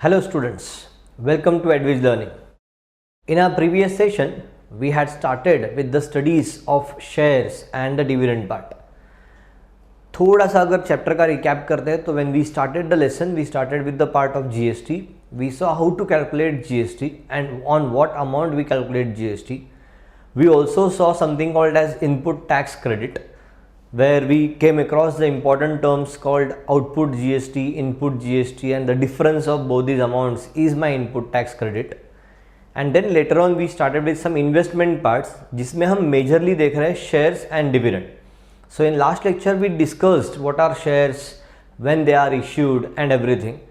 Hello students, welcome to Edwidge Learning. In our previous session, we had started with the studies of shares and the dividend part. थोड़ा सा अगर chapter का recap करते हैं तो when we started the lesson, we started with the part of GST. We saw how to calculate GST and on what amount we calculate GST. We also saw something called as input tax credit, where we came across the important terms called output GST, input GST, and the difference of both these amounts is my input tax credit. And then later on we started with some investment parts जिसमें हम majorly देख रहे हैं shares and dividend. So in last lecture we discussed what are shares, when they are issued and everything.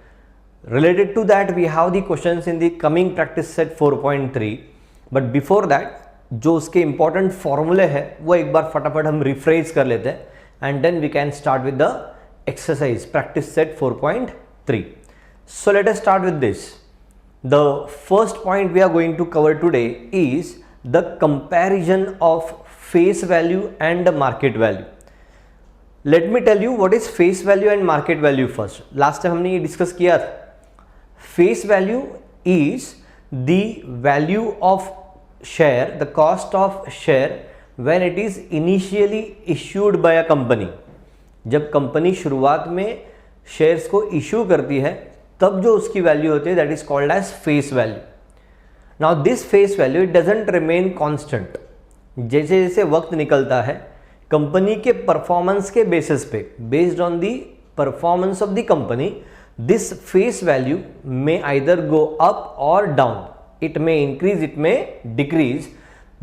Related to that we have the questions in the coming practice set 4.3. But before that जो उसके important फॉर्मूले है वो एक बार फटाफट हम rephrase कर लेते हैं and then we can start with the exercise practice set 4.3. So let us start with this. The first point we are going to cover today is the comparison of face value and market value. Let me tell you what is face value and market value first. Last time हमने ये discuss किया था. Face value is the value of share, the cost of share when it is initially issued by a company. जब company शुरुआत में shares को issue करती है तब जो उसकी वैल्यू होती है that is called as face value. Now this face value it doesn't remain constant. जैसे जैसे वक्त निकलता है कंपनी के परफॉर्मेंस के बेसिस पे, based on the performance of the company, this face value may either go up और down. It में इंक्रीज, इट में डिक्रीज.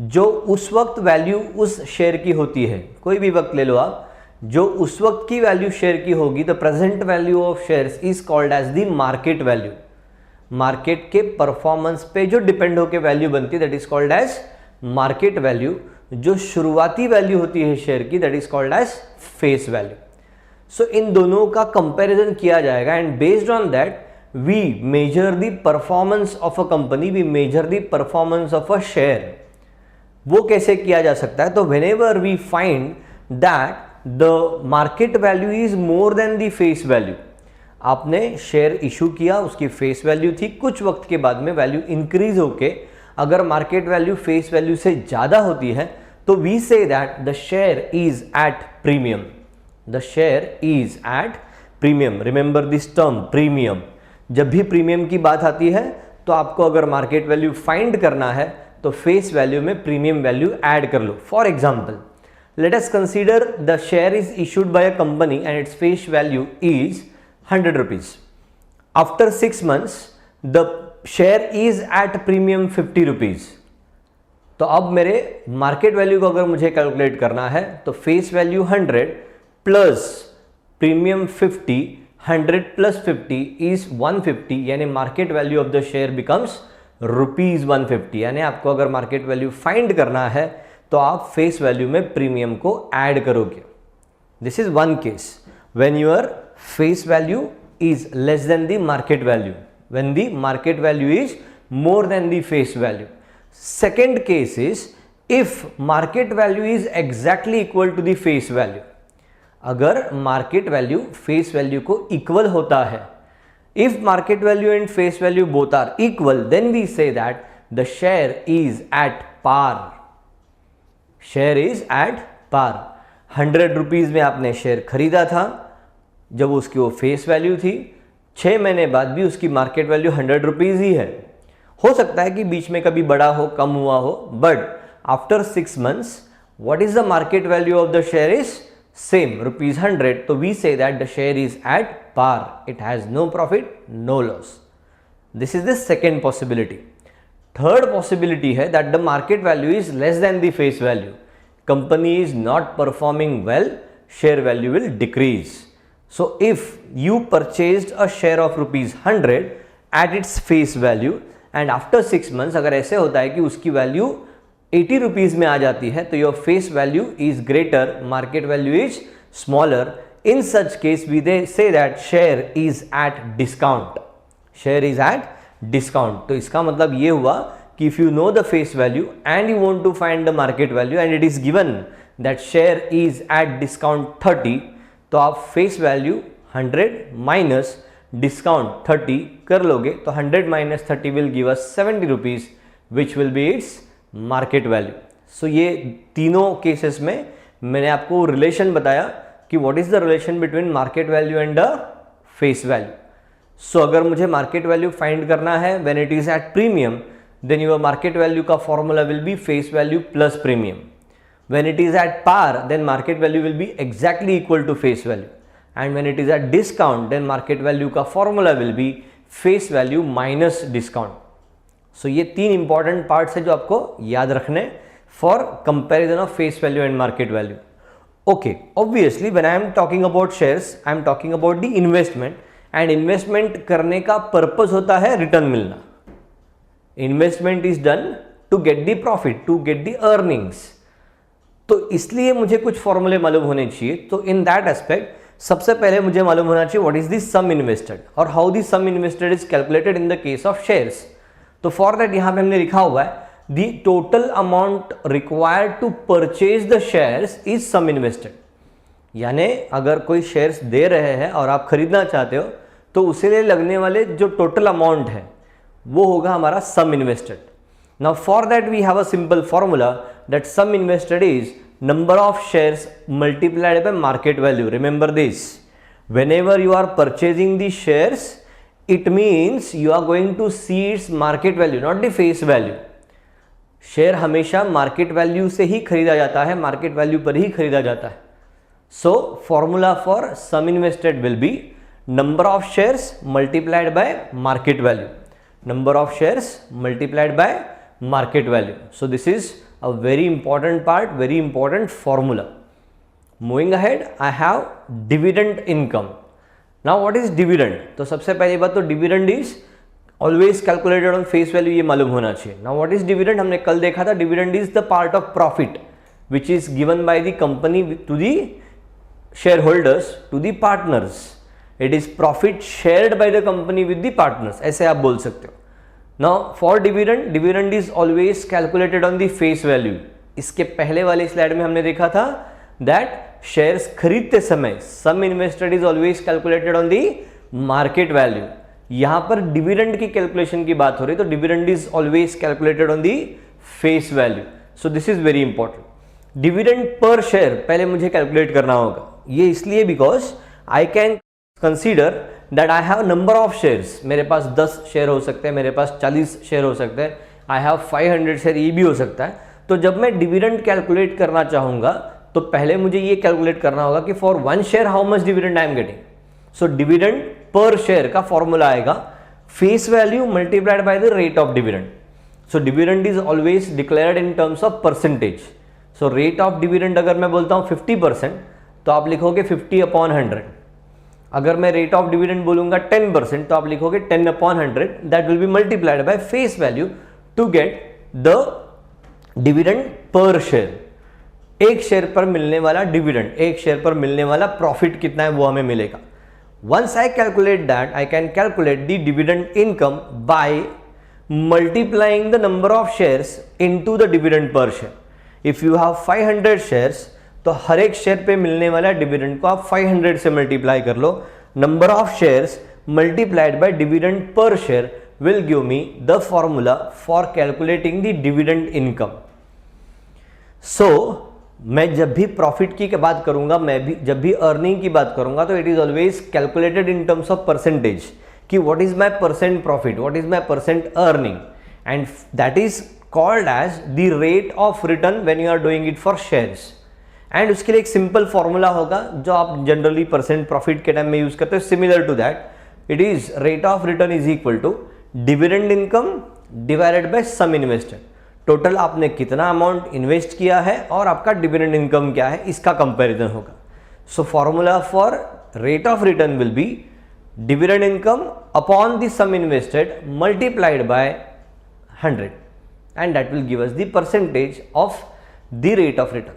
जो उस वक्त वैल्यू उस शेयर की होती है, कोई भी वक्त ले लो आप, जो उस वक्त की वैल्यू शेयर की होगी, the present value of shares is called as the market value. Market के परफॉर्मेंस पे जो डिपेंड होकर वैल्यू बनती है that is called as market value. जो शुरुआती वैल्यू होती है शेयर की that is called as face value. So इन दोनों का कंपेरिजन किया जाएगा and based on that we measure the performance of a company, we measure the performance of a share. वो कैसे किया जा सकता है? तो whenever we find that the market value is more than the face value, आपने share issue किया, उसकी फेस वैल्यू थी, कुछ वक्त के बाद में वैल्यू इंक्रीज होके अगर मार्केट वैल्यू फेस वैल्यू से ज़्यादा होती है तो we say that the share is at premium. The share is at premium. Remember this term premium. जब भी प्रीमियम की बात आती है तो आपको अगर मार्केट वैल्यू फाइंड करना है तो फेस वैल्यू में प्रीमियम वैल्यू ऐड कर लो. For example, let us consider the share is issued by a company and its face value is 100 rupees. After 6 months the share is at premium 50 rupees. तो अब मेरे market value को अगर मुझे calculate करना है तो face value 100 plus premium 50, 100 plus 50 is 150, यानी market value of the share becomes ₹150. यानी आपको अगर मार्केट वैल्यू फाइंड करना है तो आप फेस वैल्यू में प्रीमियम को ऐड करोगे. This is one case when your face value is less than the market value, when the market value is more than the face value. Second case is if market value is exactly equal to the face value. अगर market value face value को equal होता है, if market value and face value both are equal then we say that the share is at par. Share is at par. 100 rupees में आपने share खरीदा था जब उसकी वो फेस वैल्यू थी. 6 महीने बाद भी उसकी मार्केट वैल्यू 100 रुपीज ही है. हो सकता है कि बीच में कभी बढ़ा हो, कम हुआ हो, but after 6 months what is the market value of the share is same, ₹100. So we say that the share is at par. It has no profit, no loss. This is the second possibility. Third possibility है that the market value is less than the face value. Company is not performing well, share value will decrease. So if you purchased a share of ₹100 at its face value and after 6 months अगर ऐसे होता है कि उसकी value 80 rupees में आ जाती है तो your face value is greater, market value is smaller. In such case we they say that share is at discount. Share is at discount. तो इसका मतलब ये हुआ कि if you know the face value and you want to find the market value and it is given that share is at discount 30, तो आप face value 100 minus discount 30 कर लोगे तो 100 minus 30 will give us 70 rupees which will be its market value. So ये तीनों cases में मैंने आपको रिलेशन बताया कि what is the relation between market value and the face value. So अगर मुझे मार्केट वैल्यू फाइंड करना है when it is at premium, then your market value का formula will be face value plus premium. When it is at par, then market value will be exactly equal to face value. And when it is at discount, then market value का formula will be face value minus discount. So ये तीन important parts है जो आपको याद रखने for comparison of face value and market value. Okay, obviously when I am talking about shares, I am talking about the investment. And investment करने का purpose होता है return मिलना. Investment is done to get the profit, to get the earnings. तो इसलिए मुझे कुछ फॉर्मूले मालूम होने चाहिए. तो इन दैट एस्पेक्ट सबसे पहले मुझे मालूम होना चाहिए what is the sum invested और how the sum invested is calculated in the case of shares. तो फॉर दैट यहां पे हमने लिखा हुआ है the total amount required to purchase the shares is sum invested. यानी अगर कोई शेयर्स दे रहे हैं और आप खरीदना चाहते हो तो उसे लिए लगने वाले जो टोटल अमाउंट है वो होगा हमारा सम invested. Now for that we have a simple formula that sum invested is number of shares multiplied by market value. Remember this, whenever you are purchasing the shares, it means you are going to see its market value, not the face value. Share हमेशा market value से ही खरीदा जाता है, market value पर ही खरीदा जाता है. So formula for sum invested will be number of shares multiplied by market value. Number of shares multiplied by market value. So this is a very important part, very important formula. Moving ahead, I have dividend income. Now what is dividend? तो सबसे पहली बात तो dividend is always calculated on face value, ये मालूम होना चाहिए. Now what is dividend? हमने कल देखा था dividend is the part of profit which is given by the company to the shareholders, to the partners. It is profit shared by the company with the partners. ऐसे आप बोल सकते हो. Now for dividend, dividend is always calculated on the face value. इसके पहले वाले slide में हमने देखा था that shares खरीदते समय sum invested is always calculated on the market value. यहाँ पर dividend की कैलकुलेशन की बात हो रही है तो dividend is always calculated on the face value. So this is very important. Dividend per share पहले मुझे कैलकुलेट करना होगा. ये इसलिए because I can consider that I have number of shares. मेरे पास 10 शेयर हो सकते हैं, मेरे पास 40 शेयर हो सकते हैं, I have 500 शेयर, ये भी हो सकता है. तो जब मैं डिविडेंड कैलकुलेट करना चाहूँगा तो पहले मुझे ये कैलकुलेट करना होगा कि for one share how much dividend I am getting. So dividend per share का फॉर्मूला आएगा face value multiplied by the rate of dividend. So dividend is always declared in terms of percentage. So rate of dividend अगर मैं बोलता हूँ 50% तो आप लिखोगे 50/100. अगर मैं रेट ऑफ डिविडेंड बोलूंगा 10% तो आप लिखोगे 10/100. That will be multiplied by face value to get the dividend per share. एक शेयर पर मिलने वाला डिविडेंड, एक शेयर पर मिलने वाला प्रॉफिट कितना है वो हमें मिलेगा. Once I calculate that I can calculate the dividend income by multiplying the number of shares into the dividend per share. If you have 500 shares तो हर एक शेयर पे मिलने वाला डिविडेंड को आप 500 से मल्टीप्लाई कर लो. Number of shares multiplied by dividend per share will give me the formula for calculating the dividend income. So मैं जब भी प्रॉफिट की बात करूंगा, मैं भी जब भी अर्निंग की बात करूंगा तो it is always calculated in terms of percentage कि what is my percent profit, what is my percent earning, and that is called as the rate of return when you are doing it for shares. And उसके लिए एक simple formula होगा जो आप generally percent profit के time में use करते हो. Similar to that it is rate of return is equal to dividend income divided by sum invested. Total आपने कितना अमाउंट इन्वेस्ट किया है और आपका डिविडेंड इनकम क्या है इसका कंपैरिजन होगा. So formula for rate of return will be dividend income upon the sum invested multiplied by 100 and that will give us the percentage of the rate of return.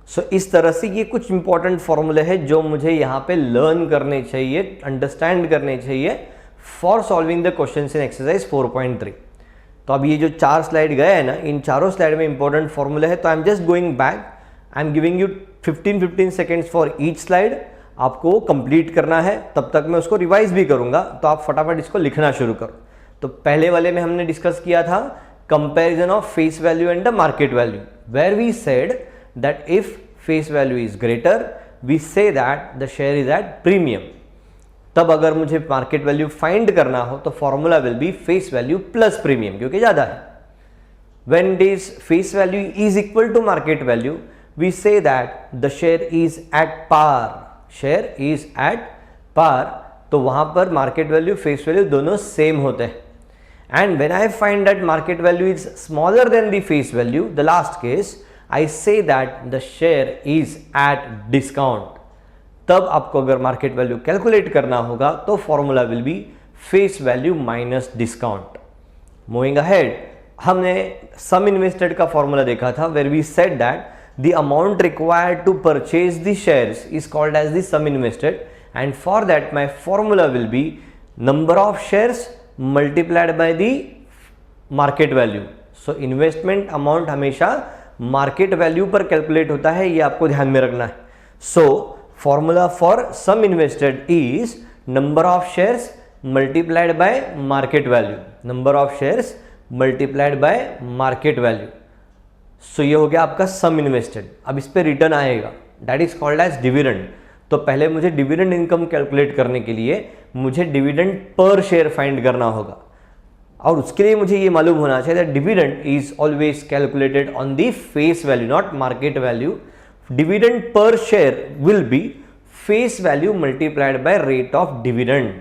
So इस तरह से ये कुछ important फॉर्मूले हैं जो मुझे यहाँ पे लर्न करने चाहिए, अंडरस्टैंड करने चाहिए for solving the questions in exercise 4.3. तो अब ये जो 4 स्लाइड गए हैं ना, इन चारों स्लाइड में इंपॉर्टेंट फॉर्मूले है. तो I am just going back, I am giving you 15 seconds for each slide. आपको कंप्लीट करना है, तब तक मैं उसको रिवाइज भी करूंगा, तो आप फटाफट इसको लिखना शुरू करो। तो पहले वाले में हमने डिस्कस किया था comparison of face value and the market value, where we said that if face value is greater we say that the share is at premium. तब अगर मुझे मार्केट वैल्यू फाइंड करना हो तो formula will be face value plus premium, क्योंकि ज्यादा है। When it is face value is equal to market value, we say that the share is at par. Share is at par. तो वहां पर market value face value दोनों same होते हैं। And when I find that market value is smaller than the face value, the last case, I say that the share is at discount. तब आपको अगर market value calculate करना होगा तो formula will be face value minus discount. Moving ahead, हमने sum invested का formula देखा था, where we said that the amount required to purchase the shares is called as the sum invested, and for that my formula will be number of shares multiplied by the market value. So investment amount हमेशा market value पर calculate होता है, ये आपको ध्यान में रखना है। So formula for sum invested is number of shares multiplied by market value, number of shares multiplied by market value. So ये हो गया आपका सम इन्वेस्टेड। अब इस पे रिटर्न आएगा, that is called as dividend. तो पहले मुझे डिविडेंड इनकम कैलकुलेट करने के लिए मुझे डिविडेंड पर शेयर फाइंड करना होगा, और उसके लिए मुझे ये मालूम होना चाहिए that dividend is always calculated on the face value not market value. Dividend per share will be face value multiplied by rate of dividend.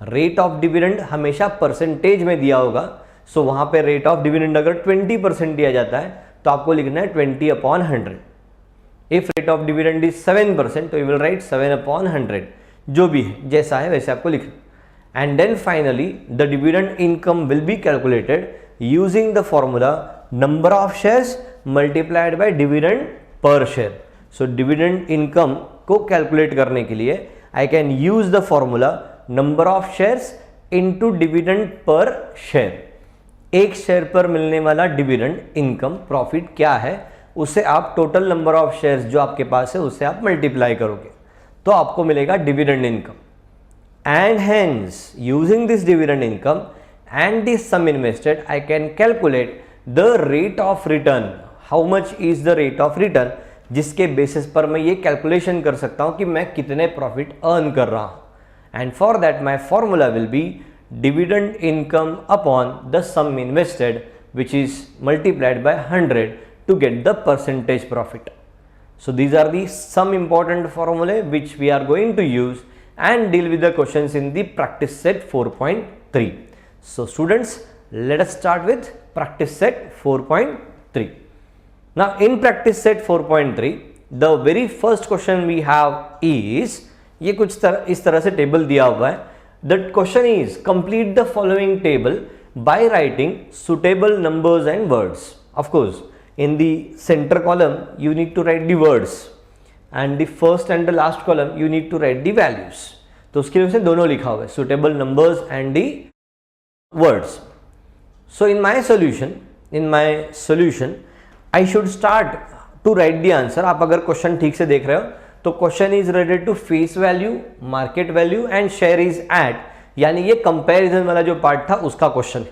Rate of dividend हमेशा परसेंटेज में दिया होगा, सो वहां पे रेट ऑफ डिविडेंड अगर 20% दिया जाता है तो आपको लिखना है 20/100। If rate of dividend is 7% तो यू विल राइट 7/100, जो भी है जैसा है वैसे आपको लिखना। And then finally the dividend income will be calculated using the formula number of shares multiplied by dividend per share. So dividend income को कैलकुलेट करने के लिए I can use the formula number of shares into dividend per share. एक share पर मिलने वाला dividend income profit क्या है, उसे आप टोटल नंबर ऑफ शेयर्स जो आपके पास है उससे आप मल्टीप्लाई करोगे तो आपको मिलेगा dividend income. And hence using this dividend income and this sum invested I can calculate the rate of return. How much is the rate of return, जिसके बेसिस पर मैं ये कैलकुलेशन कर सकता हूं कि मैं कितने प्रॉफिट अर्न कर रहा हूं। And for that my formula will B dividend income upon the sum invested, which is multiplied by 100 to get the percentage profit. So these are the some important formulae which we are going to use and deal with the questions in the practice set 4.3. So students, let us start with practice set 4.3. Now in practice set 4.3 the very first question we have is, ये कुछ इस तरह से table दिया हुआ है। The question is complete the following table by writing suitable numbers and words. Of course, in the center column you need to write the words and the first and the last column you need to write the values. तो उसके लिए दोनों लिखा हुआ है, suitable numbers and the words. So in my solution I should start to write the answer. आप अगर question ठीक से देख रहे हो तो question is related to face value, market value and share is at, यानी ये कंपैरिजन वाला जो पार्ट था उसका question.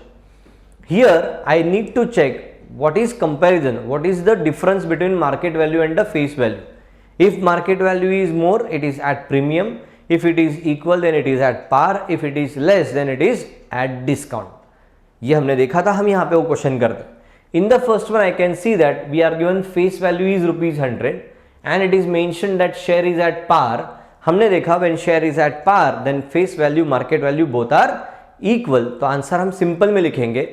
Here I need to check what is comparison, what is the difference between market value and the face value. If market value is more it is at premium, if it is equal then it is at par, if it is less than it is at discount. ये हमने देखा था, हम यहाँ पे वो question करते। In the first one I can see that we are given face value is ₹100 and it is mentioned that share is at par. हमने देखा when share is at par then face value market value both are equal. तो answer हम simple में लिखेंगे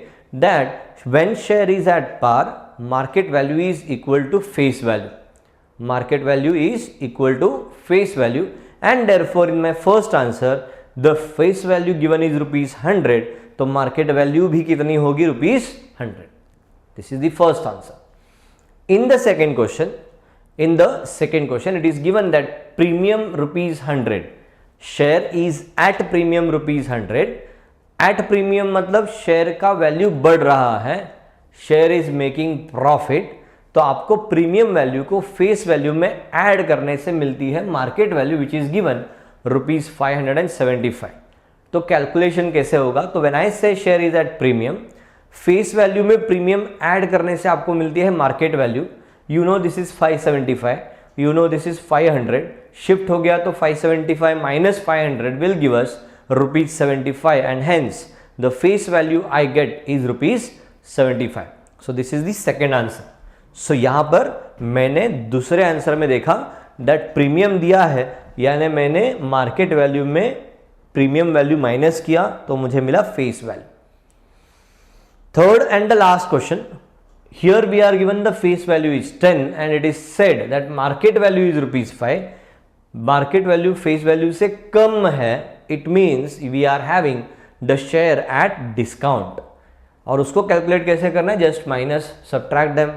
that when share is at par market value is equal to face value. Market value is equal to face value and therefore in my first answer the face value given is ₹100, तो market value भी कितनी होगी ₹100. This is the first answer. In the second question it is given that premium ₹100, share is at premium ₹100. at premium मतलब share का value बढ़ रहा है, share is making profit, तो आपको प्रीमियम वैल्यू को फेस वैल्यू में ऐड करने से मिलती है market value which is given ₹575। तो कैलकुलेशन कैसे होगा, तो व्हेन आई से share is at premium, face value में प्रीमियम ऐड करने से आपको मिलती है market value. You know this is 575, you know this is 500, shift हो गया तो 575 minus 500 will give us ₹75 and hence the face value I get is ₹75। So this is the second answer. So यहां पर मैंने दूसरे आंसर में देखा that premium दिया है, यानी मैंने मार्केट वैल्यू में प्रीमियम वैल्यू माइनस किया तो मुझे मिला face value. Third and the last question, here we are given the face value is 10 and it is said that market value is ₹5। Market value face value से कम है, it means we are having the share at discount. और उसको calculate कैसे करना है, just minus subtract them.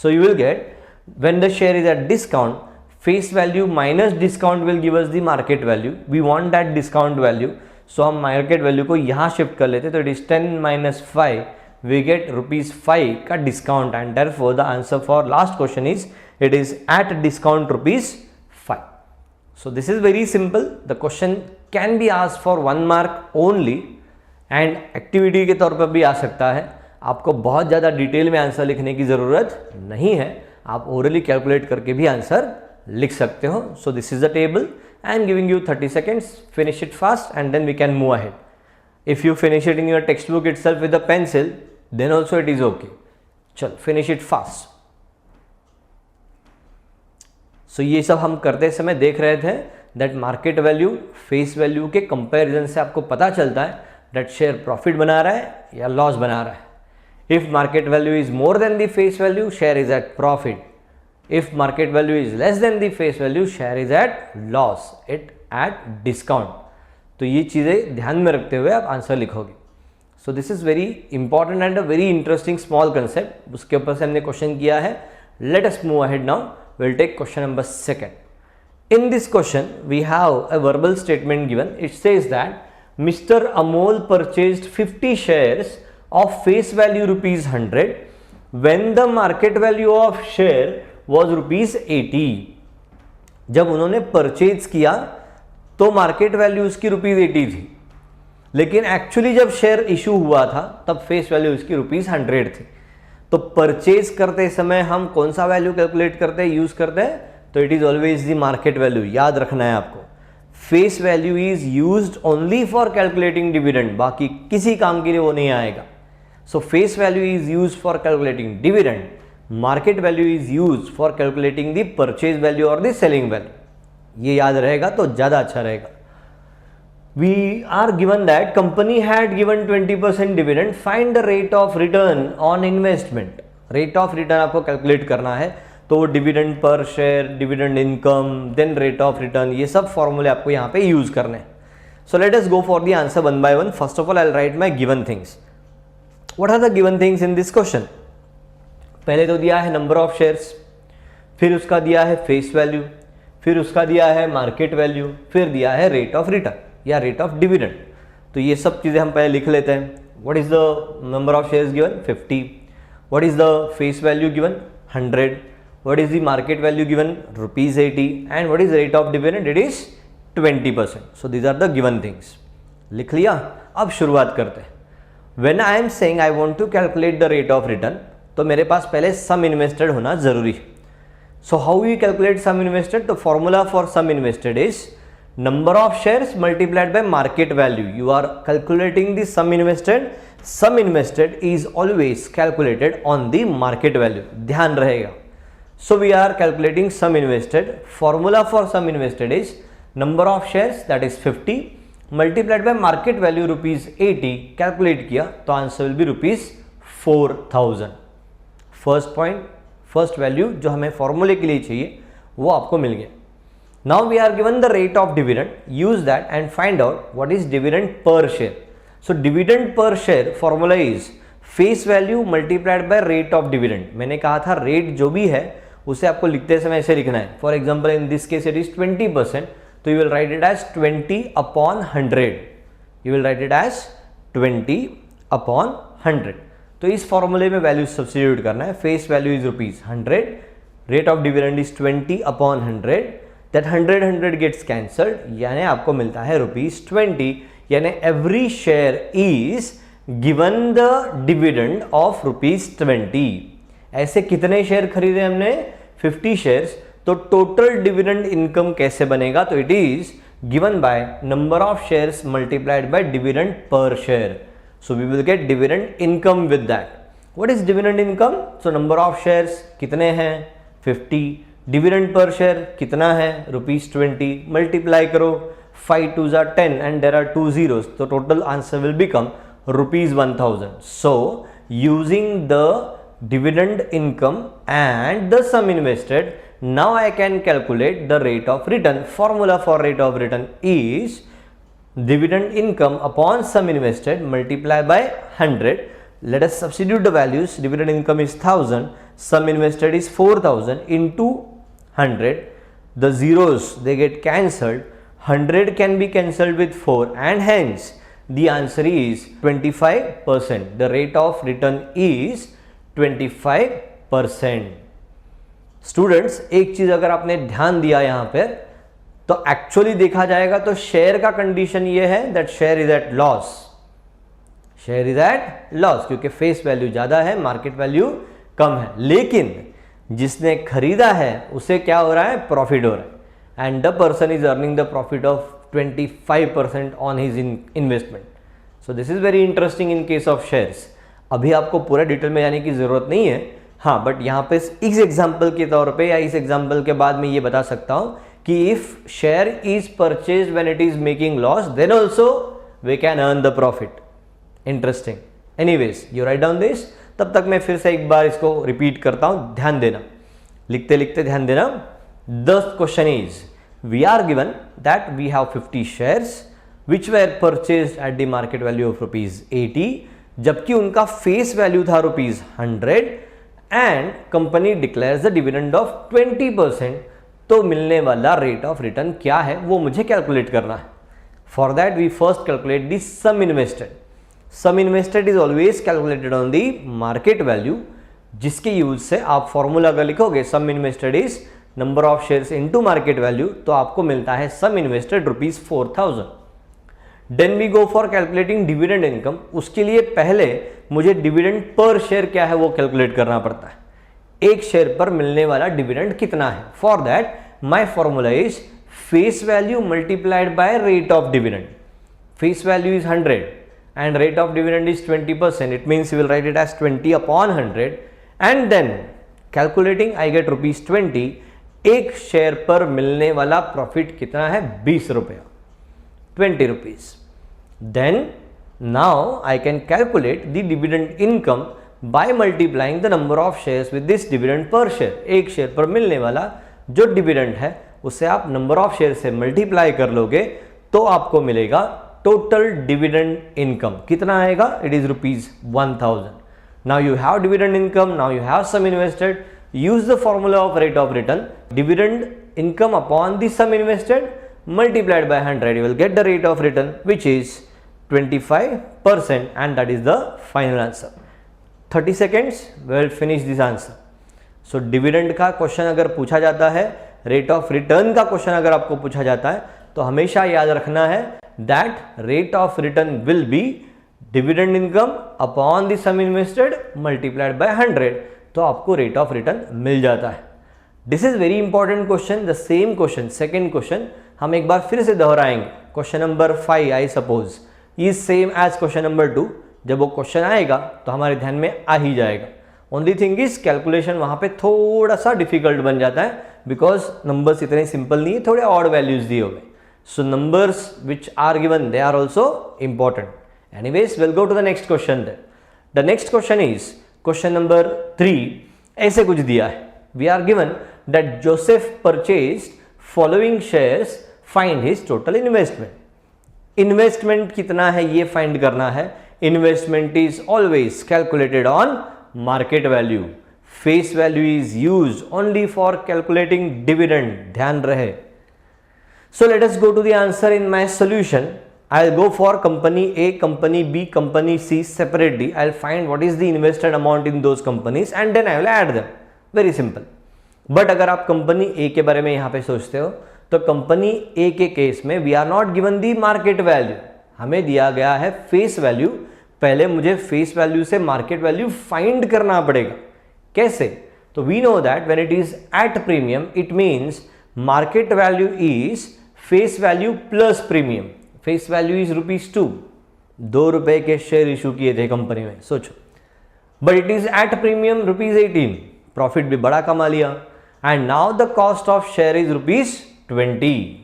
So you will get when the share is at discount, face value minus discount will give us the market value. We want that discount value, so हम market value को यहां shift कर लेते, तो it is 10 minus 5, we get ₹5 का discount and therefore the answer for last question is it is at discount ₹5। So this is very simple. The question can be asked for 1 mark only and activity के तौर पर भी आ सकता है। आपको बहुत ज़्यादा डिटेल में आंसर लिखने की ज़रूरत नहीं है, आप ओरली कैलकुलेट करके भी आंसर लिख सकते हो। So this is the table, I am giving you 30 seconds, finish it fast and then we can move ahead. If you finish it in your textbook itself with a pencil, then also it is okay. चल finish it fast. सो ये सब हम करते समय देख रहे थे that market value face value के कंपैरिजन से आपको पता चलता है दैट शेयर प्रॉफिट बना रहा है या लॉस बना रहा है। If market value is more than the face value, share is at profit. If market value is less than the face value, share is at loss, it at discount. तो ये चीज़ें ध्यान में रखते हुए आप आंसर लिखोगे। So this is very important and a very interesting small concept, उसके ऊपर से हमने क्वेश्चन किया है। Let us move ahead now, will take question number 2. In this question, we have a verbal statement given. It says that Mr. Amol purchased 50 shares of face value ₹100 when the market value of share was ₹80. जब उन्होंने purchase किया तो market value उसकी ₹80 थी, लेकिन actually जब share issue हुआ था तब फेस वैल्यू उसकी ₹100 थी। तो परचेज करते समय हम कौन सा वैल्यू कैलकुलेट करते हैं, यूज करते हैं, तो it is always the market value. याद रखना है आपको, face value is used only for calculating dividend, बाकी किसी काम के लिए वो नहीं आएगा। सो face value is used for calculating dividend, market value is used for calculating the purchase value और द सेलिंग वैल्यू। ये याद रहेगा तो ज्यादा अच्छा रहेगा। We are given that company had given 20% dividend. Find the rate of return on investment. Rate of return आपको calculate करना है, तो dividend per share, dividend income, then rate of return, ये सब फॉर्मूले आपको यहाँ पे यूज करने हैं। So let us go for the answer one by one. First of all I will write my given things. What are the given things in this question? पहले तो दिया है नंबर ऑफ शेयर्स, फिर उसका दिया है फेस वैल्यू, फिर उसका दिया है मार्केट वैल्यू, फिर दिया है रेट ऑफ रिटर्न या रेट ऑफ डिविडेंड। तो ये सब चीज़ें हम पहले लिख लेते हैं। What is the number of shares given? 50। What is the face value given? 100। What is the market value given? ₹80। And what is rate of dividend? It is 20%। So these are the given things. लिख लिया। अब शुरुआत करते हैं। When I am saying I want to calculate the rate of return, तो मेरे पास पहले सम इन्वेस्टेड होना जरूरी है। So how you calculate sum invested? The formula for sum invested is number of shares multiplied by market value. You are calculating the sum invested. Sum invested is always calculated on the market value. ध्यान रहेगा। So we are calculating sum invested. Formula for sum invested is number of shares, that is 50 multiplied by market value ₹80. Calculate किया तो answer will be ₹4000. First point, first value जो हमें फॉर्मूले के लिए चाहिए वो आपको मिल गया। Now we are given the rate of dividend. Use that and find out what is dividend per share. So dividend per share formula is face value multiplied by rate of dividend. मैंने कहा था rate जो भी है उसे आपको लिखते समय ऐसे लिखना है। For example, in this case it is 20%. तो you will write it as 20/100. You will write it as 20/100. तो इस फॉर्मूले में वैल्यू सब्स्टिट्यूट करना है. Face value is ₹100, rate of dividend is 20/100, that 100 gets cancelled, यानी आपको मिलता है ₹20. यानी every share is given the dividend of ₹20. ऐसे कितने शेयर खरीदे हमने? 50 शेयर्स. तो टोटल डिविडेंड इनकम कैसे बनेगा? तो it is given by number of shares multiplied by dividend per share. So we will get dividend income with that. What is dividend income? So number of shares कितने हैं? 50. Dividend per share कितना है? ₹20. Multiply करो, 5 2s are 10 and there are 2 zeros, so total answer will become ₹1000. So using the dividend income and the sum invested, now I can calculate the rate of return. Formula for rate of return is dividend income upon sum invested multiply by 100. Let us substitute the values. Dividend income is 1000, sum invested is 4000 into 100. The zeros they get cancelled. 100 can be cancelled with 4 and hence the answer is 25%. The rate of return is 25%. Students, एक चीज अगर आपने ध्यान दिया यहां पर, तो actually देखा जाएगा तो शेयर का कंडीशन ये है that share is at loss. Share is at loss क्योंकि फेस वैल्यू ज्यादा है, मार्केट वैल्यू कम है. लेकिन जिसने खरीदा है उसे क्या हो रहा है? प्रॉफिट हो रहा है. And the person is earning the profit of 25% on his investment. So this is very interesting in case of shares. अभी आपको पूरा डिटेल में जाने की जरूरत नहीं है. हाँ, बट यहाँ पे इस एग्जाम्पल के तौर पे या इस एग्जाम्पल के बाद मैं ये बता सकता हूँ कि if share is purchase when it is making loss, then also we can earn the profit. Interesting. Anyways, you write down this. तब तक मैं फिर से एक बार इसको रिपीट करता हूँ, ध्यान देना, लिखते लिखते ध्यान देना. The question is, we are given that we have 50 shares which were purchased at the market value of ₹80, जबकि उनका फेस वैल्यू था ₹100 and company declares the dividend of 20%. तो मिलने वाला रेट ऑफ रिटर्न क्या है वो मुझे कैलकुलेट करना है. For that we first calculate the sum invested. Sum invested is always calculated on the market value, जिसके यूज से आप फॉर्मूला अगर लिखोगे sum invested is number of shares into market value, तो आपको मिलता है sum invested ₹4000. Then we go for calculating dividend income. उसके लिए पहले मुझे डिविडेंड पर शेयर क्या है वो कैलकुलेट करना पड़ता है. एक शेयर पर मिलने वाला डिविडेंड कितना है. For that my formula is face value multiplied by rate of dividend. Face value is 100 and rate of dividend is 20%. It means you will write it as 20/100 and then calculating I get ₹20. एक share पर मिलने वाला profit कितना है? ₹20, ₹20. Then now I can calculate the dividend income by multiplying the number of shares with this dividend per share. एक share पर मिलने वाला जो डिविडेंड है उसे आप नंबर ऑफ शेयर से मल्टीप्लाई कर लोगे तो आपको मिलेगा टोटल डिविडेंड इनकम. कितना आएगा? It is ₹1000. Now you have dividend income, now you have sum invested. Use the formula of rate of return. Dividend income upon the sum invested multiplied by 100, you will get the rate of return which is 25% and that is the final answer. 30 seconds we will finish this answer. So dividend का question अगर पूछा जाता है, rate of return का question अगर आपको पूछा जाता है, तो हमेशा याद रखना है that rate of return will be dividend income upon the sum invested multiplied by 100. तो आपको rate of return मिल जाता है. This is very important question. The same question, second question हम एक बार फिर से दोहराएंगे. Question number 5 I suppose is same as question number 2. जब वो क्वेश्चन आएगा तो हमारे ध्यान में आ ही जाएगा. ओनली थिंग इज कैलकुलेशन वहां पे थोड़ा सा डिफिकल्ट बन जाता है बिकॉज नंबर्स इतने सिंपल नहीं है, थोड़े ऑड वैल्यूज दिए हुए. So numbers which are given they are also important. Anyways will go to the next question. The next question is question number 3. ऐसे कुछ दिया है. We are given that Joseph purchased following shares, find his total investment. Investment कितना है ये find करना है. Investment is always calculated on market value. Face value is used only for calculating dividend. ध्यान रहे. So let us go to the answer in my solution. I'll go for company A, company B, company C separately. I'll find what is the invested amount in those companies and then I will add them. Very simple. But अगर आप company ए के बारे में यहाँ पे सोचते हो तो कंपनी ए के केस में we are not given the market value, हमें दिया गया है फेस वैल्यू. पहले मुझे फेस वैल्यू से मार्केट वैल्यू फाइंड करना पड़ेगा. कैसे? तो we know that when it is at premium it means market value is face value plus premium. Face value is ₹2. 2 रुपए के शेयर इशू किए थे कंपनी में, सोचो. But it is at premium ₹18. Profit भी बड़ा कमा लिया. And now the cost of share is ₹20.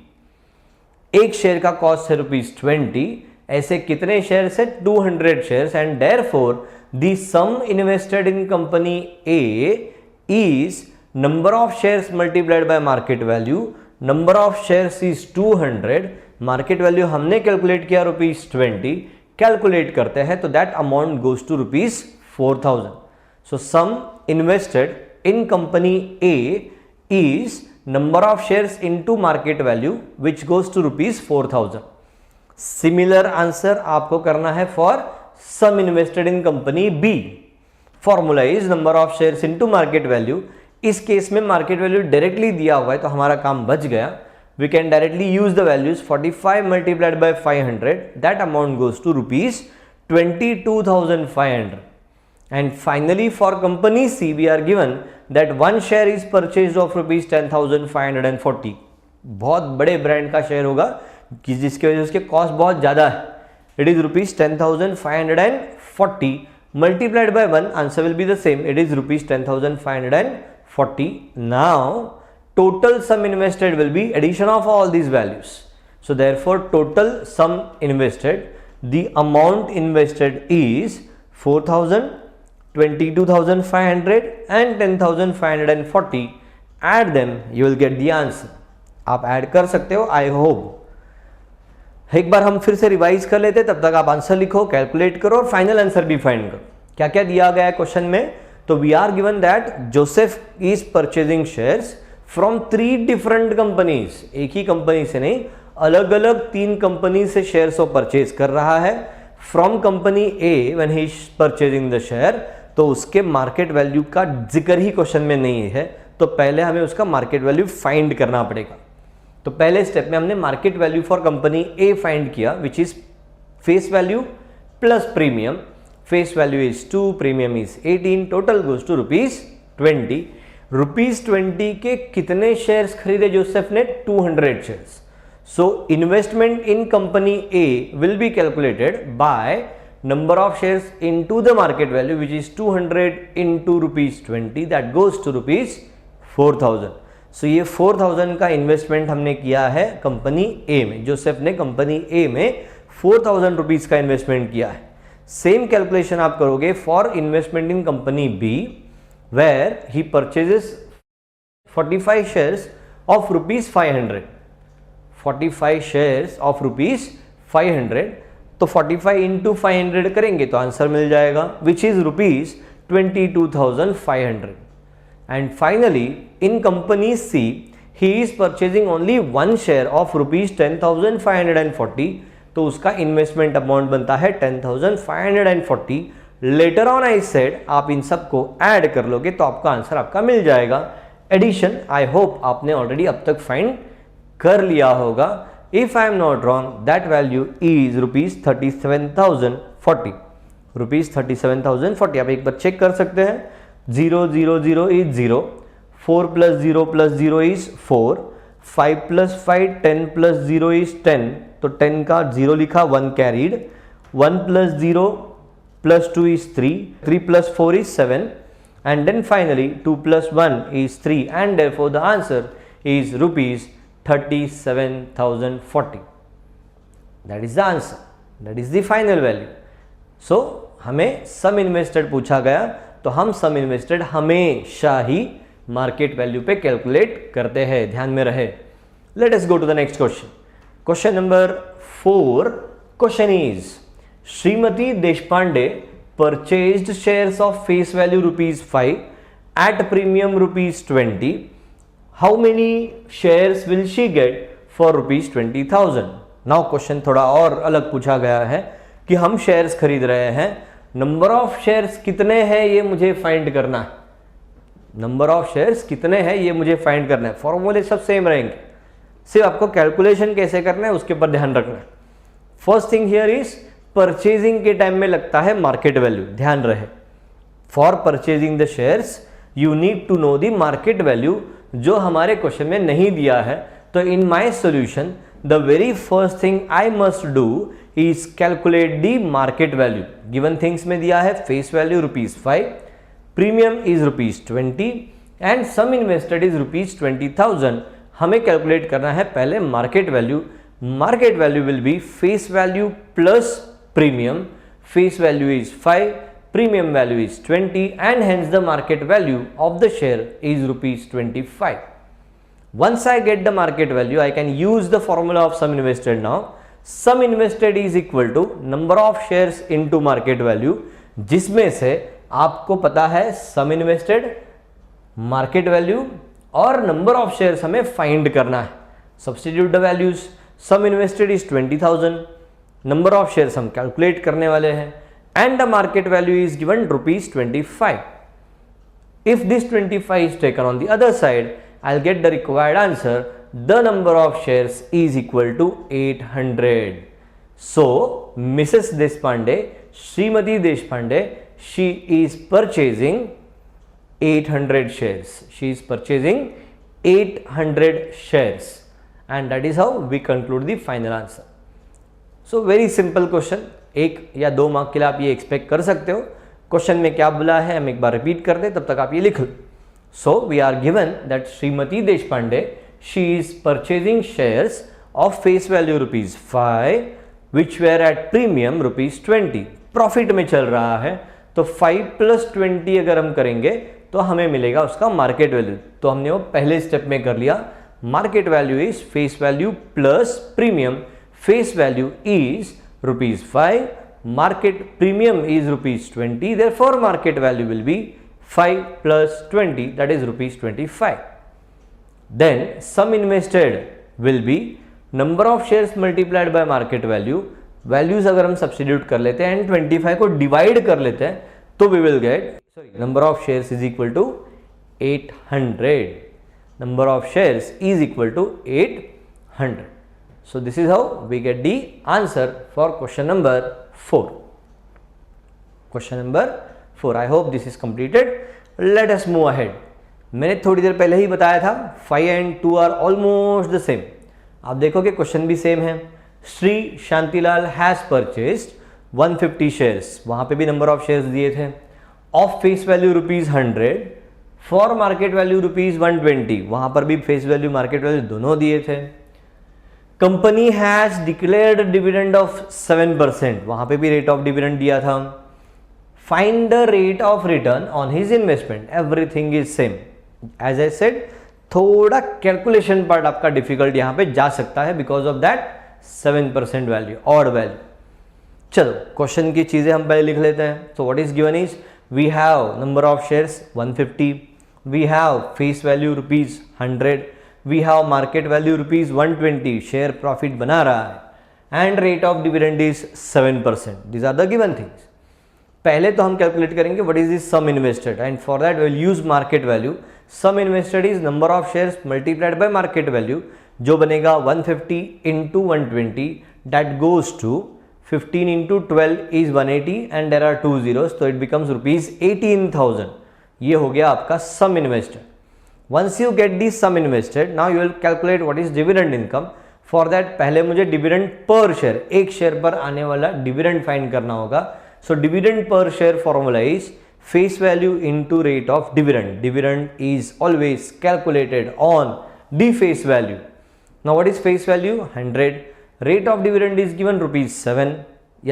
एक शेयर का कॉस्ट है ₹20. ऐसे कितने शेयर है? 200 shares. And therefore the sum invested in company A is number of shares multiplied by market value. Number of shares is 200. Market value हमने calculate किया ₹20. Calculate करते हैं तो that amount goes to ₹4,000. So sum invested in company A is number of shares into market value which goes to ₹4,000. Similar answer आपको करना है for sum invested in company B. Formula is number of shares into market value. इस case में market value directly दिया हुआ है तो हमारा काम बच गया. We can directly use the values. 45 multiplied by 500, that amount goes to ₹22,500. And finally for company C we are given that one share is purchased of ₹10,540. बहुत बड़े ब्रांड का शेयर होगा कि जिसकी वजह से उसके कॉस्ट बहुत ज़्यादा है. It is ₹10,540 multiplied by 1, answer will be the same. It is ₹10,540. Now total sum invested will be addition of all these values. So therefore total sum invested, the amount invested is 4,000, 22,500 and 10,540. Add them, you will get the answer. आप add कर सकते हो. I hope एक बार हम फिर से revise कर लेते, तब तक आप आंसर लिखो, कैलकुलेट करो और फाइनल आंसर भी फाइंड करो. क्या क्या दिया गया है क्वेश्चन में? तो we are given that Joseph is purchasing shares from 3 different companies. एक ही कंपनी से नहीं, अलग अलग 3 कंपनी से शेयर्स को परचेज कर रहा है. From company A when he is purchasing the share, तो उसके मार्केट वैल्यू का जिक्र ही क्वेश्चन में नहीं है. तो पहले हमें उसका मार्केट वैल्यू फाइंड करना पड़ेगा. तो पहले स्टेप में हमने market value for company A find किया which is face value plus premium. Face value is 2, premium is 18, total goes to ₹20. ₹20 के कितने शेयर्स खरीदे जोसेफ ने? 200 shares. So investment in company A will be calculated by number of shares into the market value which is 200 into ₹20, that goes to ₹4,000. So ये 4,000 का investment हमने किया है company ए में. जोसेफ ने कंपनी ए में 4,000 रुपीज का इन्वेस्टमेंट किया है. सेम कैलकुलेशन आप करोगे for investment in company B where he purchases 45 shares of ₹500. 45 shares of ₹500. तो 45 इंटू 500 करेंगे तो आंसर मिल जाएगा which is ₹22,500. And finally in company C he is purchasing only 1 share of ₹10,540. तो उसका इन्वेस्टमेंट अमाउंट बनता है 10,540. लेटर ऑन आई सेड आप इन सबको ऐड कर लोगे तो आपका आंसर आपका मिल जाएगा. एडिशन आई होप आपने ऑलरेडी अब तक फाइंड कर लिया होगा. If I am not wrong, that value is ₹37,040. ₹37,040. आप एक बार चेक कर सकते हैं. 0 0 0 is 0. 4 plus 0 plus 0 is 4. 5 plus 5, 10 plus 0 is 10. तो 10 का 0 लिखा, 1 carried. 1 plus 0 plus 2 is 3. 3 plus 4 is 7. And then finally 2 plus 1 is 3. And therefore the answer is ₹37,040. That is the answer. That is the final value. So हमें सम invested पूछा गया तो हम sum invested हमेशा ही मार्केट वैल्यू पे calculate करते हैं. ध्यान में रहे. Let us go to the next question. Question number 4. Question is Shrimati Deshpande purchased shares of face value ₹5 at premium ₹20. How many shares will she get for ₹20,000? Now question थोड़ा और अलग पूछा गया है कि हम शेयर्स खरीद रहे हैं, नंबर ऑफ शेयर्स कितने हैं ये मुझे फाइंड करना है, नंबर ऑफ शेयर्स कितने हैं ये मुझे फाइंड करना है। फॉर्मूले सब सेम रहेंगे, सिर्फ आपको कैलकुलेशन कैसे करना है उसके ऊपर ध्यान रखना है। First thing here is purchasing के टाइम में लगता है मार्केट वैल्यू, ध्यान रहे for purchasing the shares you need to know the market value, जो हमारे क्वेश्चन में नहीं दिया है। तो in my solution the very first thing I must do is calculate the market value. Given things में दिया है face value ₹5, premium is ₹20 and sum invested is ₹20,000। हमें कैलकुलेट करना है पहले market value. Market value will be face value plus premium, face value is 5, premium value is 20 and hence the market value of the share is ₹25. Once I get the market value, I can use the formula of sum invested now. Sum invested is equal to number of shares into market value, जिसमें से आपको पता है sum invested, market value और number of shares हमें find करना है। Substitute the values. Sum invested is 20,000, number of shares हम calculate करने वाले हैं and the market value is given ₹25. If this 25 is taken on the other side, I'll get the required answer. The number of shares is equal to 800. So Mrs. Deshpande, Srimati Deshpande, she is purchasing 800 shares. She is purchasing 800 shares, and that is how we conclude the final answer. So very simple question. 1 या 2 mark के लिए आप ये expect कर सकते हो। Question में क्या बोला है हम एक बार रिपीट कर दे, तब तक आप ये लिख लो। So we are given that Shrimati Deshpande she is purchasing shares of face value ₹5 which were at premium ₹20। Profit में चल रहा है तो 5 + 20 अगर हम करेंगे तो हमें मिलेगा उसका मार्केट वैल्यू। तो हमने वो पहले स्टेप में कर लिया। Market value is face value plus premium, face value is ₹5, market premium is ₹20, therefore market value will be 5 + 20, that is ₹25. Then sum invested will be number of shares multiplied by market value. Values अगर हम substitute कर लेते हैं and 25 को divide कर लेते हैं तो we will get number of shares is equal to 800. Number of shares is equal to 800. So this is how we get the answer for question number 4. Question number 4. I hope this is completed. Let us move ahead. मैंने थोड़ी देर पहले ही बताया था 5 and 2 are almost the same. आप देखोगे question भी same है। Shri Shantilal has purchased 150 shares, वहां पे भी नंबर ऑफ शेयर्स दिए थे, of face value ₹100, for market value ₹120, वहां पर भी फेस वैल्यू मार्केट वैल्यू दोनों दिए थे। Company has declared dividend of 7%, वहां पे भी रेट ऑफ डिविडेंड दिया था। Find the rate of return on his investment, everything is same. As I said थोड़ा कैलकुलेशन पार्ट आपका डिफिकल्ट यहां पे जा सकता है because of that 7% value, odd value. चलो क्वेश्चन की चीजें हम पहले लिख लेते हैं। तो what is given is we have number of shares 150, we have face value ₹100, we have market value ₹120, share profit बना रहा है and rate of dividend is 7%. These are the given things. पहले तो हम कैलकुलेट करेंगे what is the sum invested and for that we will use market value. Sum invested is number of shares multiplied by market value, जो बनेगा 150 into 120, that goes to 15 into 12 is 180 and there are 2 zeros, so it becomes ₹18,000. ये हो गया आपका sum invested. Once you get the sum invested, now you will calculate what is dividend income. For that पहले मुझे dividend per share, एक share पर आने वाला dividend फाइंड करना होगा। So dividend per share formula is face value into rate of dividend. Dividend is always calculated on the face value. Now what is face value? 100. Rate of dividend is given ₹7,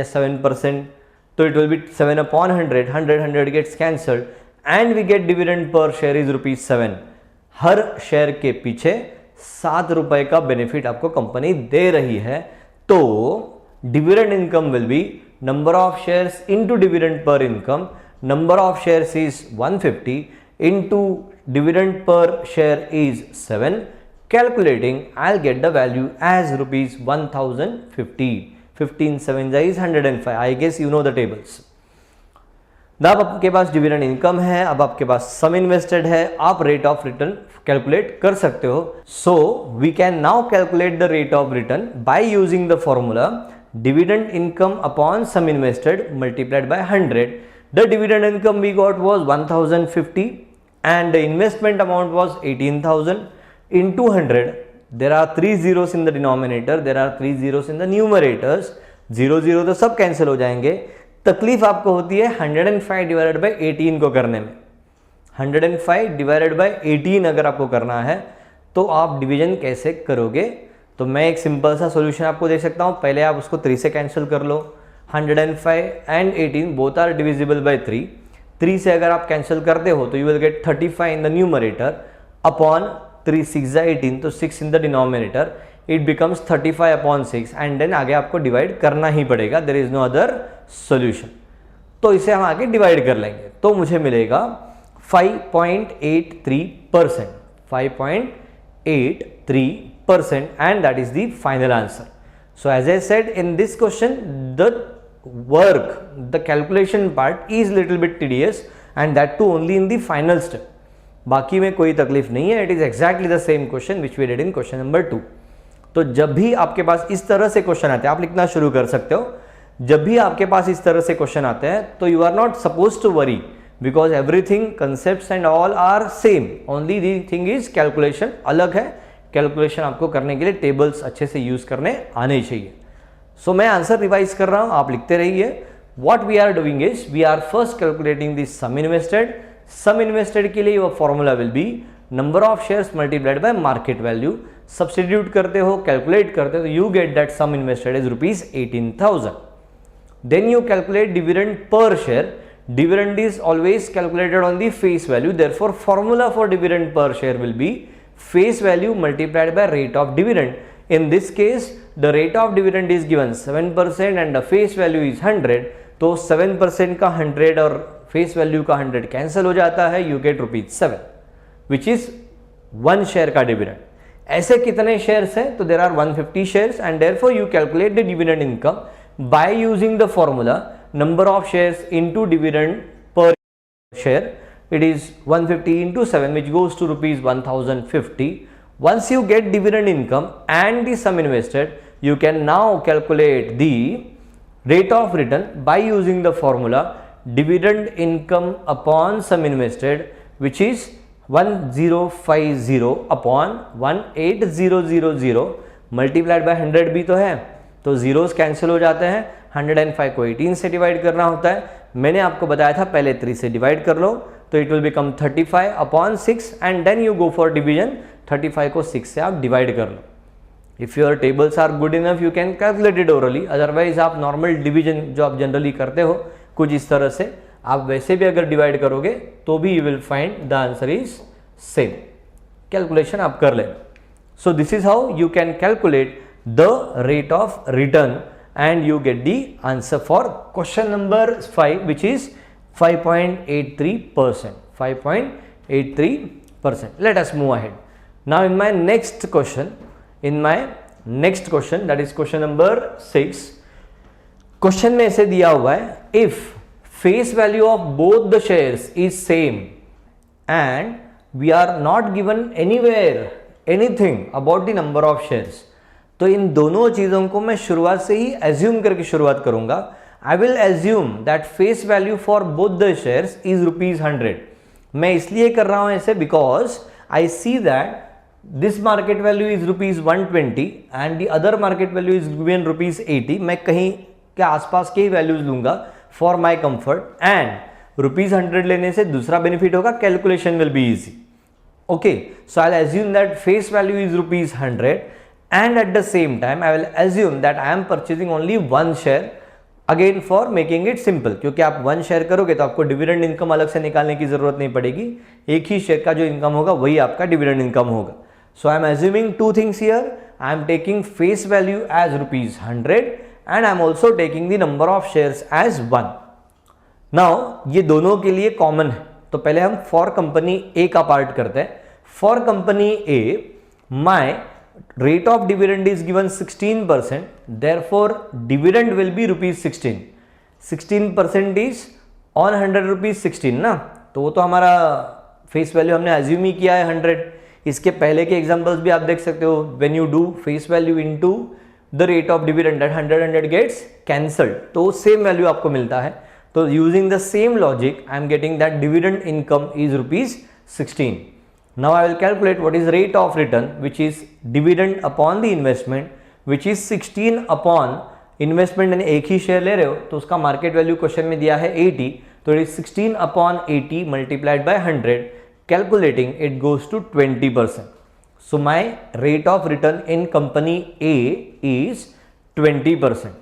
yes 7%. So it will be 7 upon 100. 100 gets cancelled and we get dividend per share is ₹7. Her share के पीछे ₹7 का benefit आपको company दे रही है। तो dividend income will B number of shares into dividend per income. Number of shares is 150 into dividend per share is 7. calculating, I'll get the value as rupees 1050. 15 7 is 105. I guess you know the tables. अब आपके पास dividend income है, अब आपके पास सम invested है, आप rate of return calculate कर सकते हो. So we can now calculate the rate of return by using the formula dividend income upon sum invested multiplied by 100. The dividend income we got was 1050 and the investment amount was 18,000 into 100. There are 3 zeros in the denominator, there are 3 zeros in the numerators. 0 तो सब cancel हो जाएंगे. तकलीफ आपको होती है 105 divided by 18 को करने में. 105 डिवाइडेड बाई 18 अगर आपको करना है तो आप डिवीजन कैसे करोगे? तो मैं एक सिंपल सा सॉल्यूशन आपको दे सकता हूँ. पहले आप उसको 3 से कैंसिल कर लो. 105 and 18 both are divisible by 3. 3 से अगर आप कैंसिल करते हो तो you will get 35 in the numerator upon 3 6 18, तो 6 in the denominator. It becomes 35 upon 6 and then आगे आपको डिवाइड करना ही पड़ेगा. There is no other solution. तो इसे हम आगे डिवाइड कर लेंगे तो मुझे मिलेगा 5.83%. 5.83% and that is the final answer. So as I said in this question, the calculation part is little bit tedious and that too only in the final step. बाकी में कोई तकलीफ नहीं है. It is exactly the same question which we did in question number 2. तो जब भी आपके पास इस तरह से क्वेश्चन आते हैं आप लिखना शुरू कर सकते हो. जब भी आपके पास इस तरह से क्वेश्चन आते हैं तो you are not suppose to worry because everything concepts and all are same. Only the thing is calculation अलग है. कैलकुलेशन आपको करने के लिए टेबल्स अच्छे से यूज करने आने चाहिए. सो मैं आंसर रिवाइज कर रहा हूं, आप लिखते रहिए. What we are doing is we are first calculating the sum invested. Sum invested के लिए your formula will be number of shares multiplied by market value. Substitute करते हो, कैलकुलेट करते हो, you get that sum invested is rupees 18,000. Then you calculate dividend per share. Dividend is always calculated on the face value. Therefore, formula for dividend per share will be face value multiplied by rate of dividend. In this case, the rate of dividend is given 7% and the face value is 100. तो 7% का 100 और face value का 100 cancel हो जाता है. You get ₹7, which is 1 share का dividend. ऐसे कितने shares हैं? तो there are 150 shares and therefore you calculate the dividend income by using the formula number of shares into dividend per share. It is 150 into 7 which goes to rupees 1050. Once you get dividend income and the sum invested, you can now calculate the rate of return by using the formula dividend income upon sum invested, which is 1050 upon 18000 multiplied by 100 भी तो है तो zeros cancel हो जाते हैं. 105 को 18 से divide करना होता है. मैंने आपको बताया था पहले 3 से डिवाइड कर लो तो it will become 35 upon 6 and then you go for division. 35 को 6 से आप डिवाइड कर लो. If your tables are good enough you can calculate it orally. Otherwise आप नॉर्मल डिवीजन जो आप जनरली करते हो कुछ इस तरह से आप वैसे भी अगर डिवाइड करोगे तो भी you will find the answer is same. Calculation आप कर लें. सो this is how you can calculate the rate of return and you get the answer for question number 5 which is 5.83%. 5.83%. Let us move ahead. Now in my next question that is question number 6. Question में ऐसे दिया हुआ है if face value of both the shares is same and we are not given anywhere anything about the number of shares. तो इन दोनों चीजों को मैं शुरुआत से ही एज्यूम करके शुरुआत करूंगा. I will assume that face value for both the shares is ₹100. मैं इसलिए कर रहा हूं ऐसे because I see that this market value is ₹120 and the other market value is given ₹80. मैं कहीं के आसपास के ही वैल्यूज लूंगा फॉर माई कंफर्ट एंड ₹100 लेने से दूसरा बेनिफिट होगा, calculation will be easy. Okay, so I will assume that face value is ₹100 and at the same time I will assume that I am purchasing only one share again for making it simple. क्योंकि आप 1 share करोगे तो आपको dividend income अलग से निकालने की जरूरत नहीं पड़ेगी. एक ही शेयर का जो इनकम होगा वही आपका डिविडेंड इनकम होगा. सो I am assuming 2 things here. I am taking face value as ₹100 and I am also taking the number of shares as 1. Now ये दोनों के लिए कॉमन है तो पहले हम फॉर कंपनी ए का पार्ट करते हैं. For company A my rate of dividend is given 16%, therefore dividend will be rupees 16. 16% is on 100 rupees 16 ना, तो वो तो हमारा फेस वैल्यू हमने एज्यूम ही किया है 100. इसके पहले के एग्जांपल्स भी आप देख सकते हो, when you do face value into the rate of dividend that 100 gets cancelled, तो सेम वैल्यू आपको मिलता है. तो using the same logic I am getting that dividend income is rupees 16. Now I will calculate what is rate of return which is dividend upon the investment which is 16 upon investment. यानी एक ही share ले रहे हो तो उसका market value question में दिया है 80, तो it is 16 upon 80 multiplied by 100. Calculating it goes to 20%. So my rate of return in company A is 20%.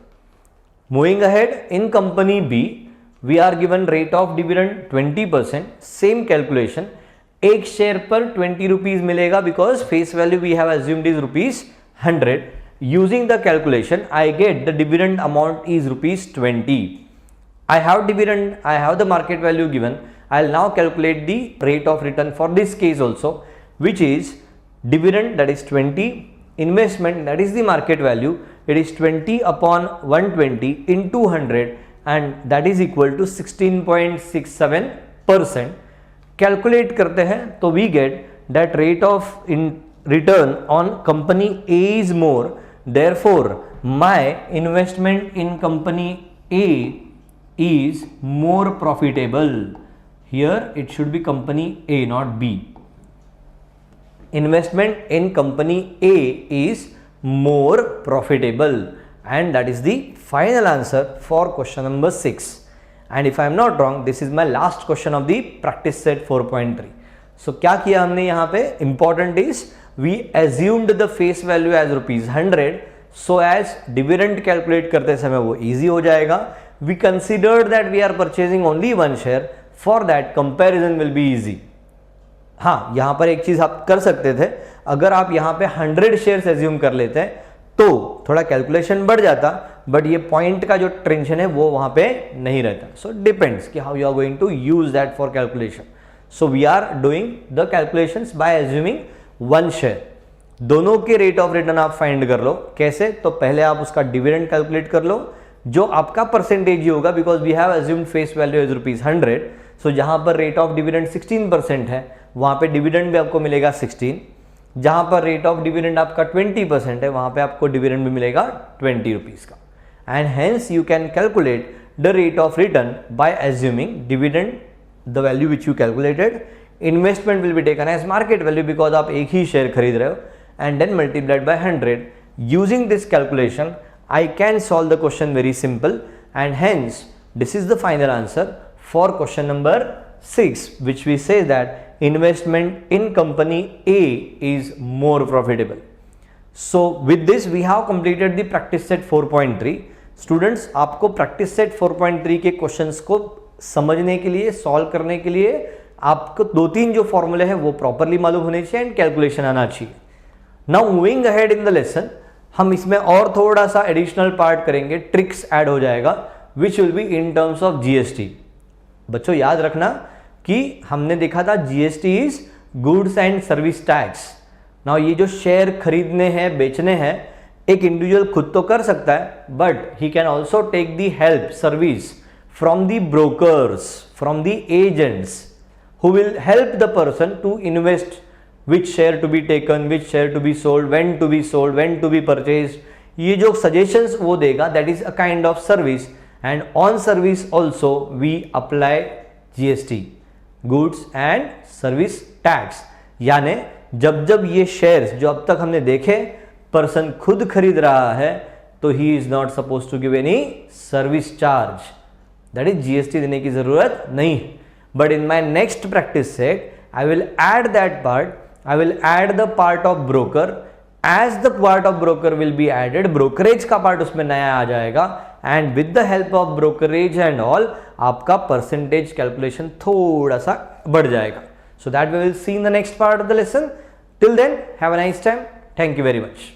Moving ahead, in company B, we are given rate of dividend 20%. Same calculation. एक share पर 20 rupees मिलेगा because face value we have assumed is rupees 100. Using the calculation, I get the dividend amount is rupees 20. I have dividend, I have the market value given. I'll now calculate the rate of return for this case also, which is dividend, that is 20, investment, that is the market value, it is 20 upon 120 into 100, and that is equal to 16.67%. Calculate करते हैं तो we get that rate of return on company A is more, therefore my investment in company A is more profitable. Here it should be company A, not B. Investment in company A is more profitable, and that is the final answer for question number 6. And if I am not wrong, this is my last question of the practice set 4.3. So क्या किया हमने यहाँ पे? Important is we assumed the face value as rupees 100, so as dividend calculate करते समय वो easy हो जाएगा. We considered that we are purchasing only one share. For that comparison will be easy. हाँ, यहां पर एक चीज आप कर सकते थे, अगर आप यहां पे 100 शेयर्स एज्यूम कर लेते तो थोड़ा कैलकुलेशन बढ़ जाता, बट ये पॉइंट का जो टेंशन है वो वहां पे नहीं रहता. सो डिपेंड्स कि how you are going to use that for calculation. So we are doing the calculations by assuming one share. दोनों के रेट ऑफ रिटर्न आप फाइंड कर लो. कैसे? तो पहले आप उसका डिविडेंड कैलकुलेट कर लो, जो आपका परसेंटेज ही होगा, because we have assumed face value is rupees 100. So जहां पर रेट ऑफ डिविडेंड 16% है, वहां पे डिविडेंड भी आपको मिलेगा 16. जहां पर रेट ऑफ डिविडेंड आपका 20% है, वहां पे आपको डिविडेंड भी मिलेगा 20 रुपीज का. And hence you can calculate the rate of return by assuming dividend the value which you calculated. Investment will be taken as market value because आप एक ही शेयर खरीद रहे हो, and then multiplied by 100. Using this calculation I can solve the question very simple, and hence this is the final answer for question number 6, which we say that investment in company A is more profitable. So with this we have completed the practice set 4.3. Students, आपको practice set 4.3 के questions को समझने के लिए, solve करने के लिए आपको 2-3 जो फॉर्मूले हैं वो प्रॉपरली मालूम होने चाहिए एंड कैलकुलेशन आना चाहिए. Now moving ahead in the lesson, हम इसमें और थोड़ा सा एडिशनल पार्ट करेंगे, ट्रिक्स ऐड हो जाएगा, विच will be in terms of GST. बच्चों याद रखना कि हमने देखा था GST is goods and service tax. Now ये जो शेयर खरीदने हैं, बेचने हैं, एक इंडिविजुअल खुद तो कर सकता है, but he can also take the help service from the brokers, from the agents who will help the person to invest. Which share to be taken, which share to be sold, when to be sold, when to be purchased. ये जो suggestions वो देगा, that is a kind of service, and on service also we apply GST, goods and service tax. यानी जब जब ये shares जो अब तक हमने देखे person खुद खरीद रहा है, तो he is not supposed to give any service charge, that is GST देने की जरूरत नहीं. But in my next practice set I will add that part. I will add the part of broker. As the part of broker will be added, brokerage का part उसमें नया आ जाएगा, and with the help of brokerage and all, आपका percentage calculation थोड़ा सा बढ़ जाएगा. So that we will see in the next part of the lesson. Till then, have a nice time. Thank you very much.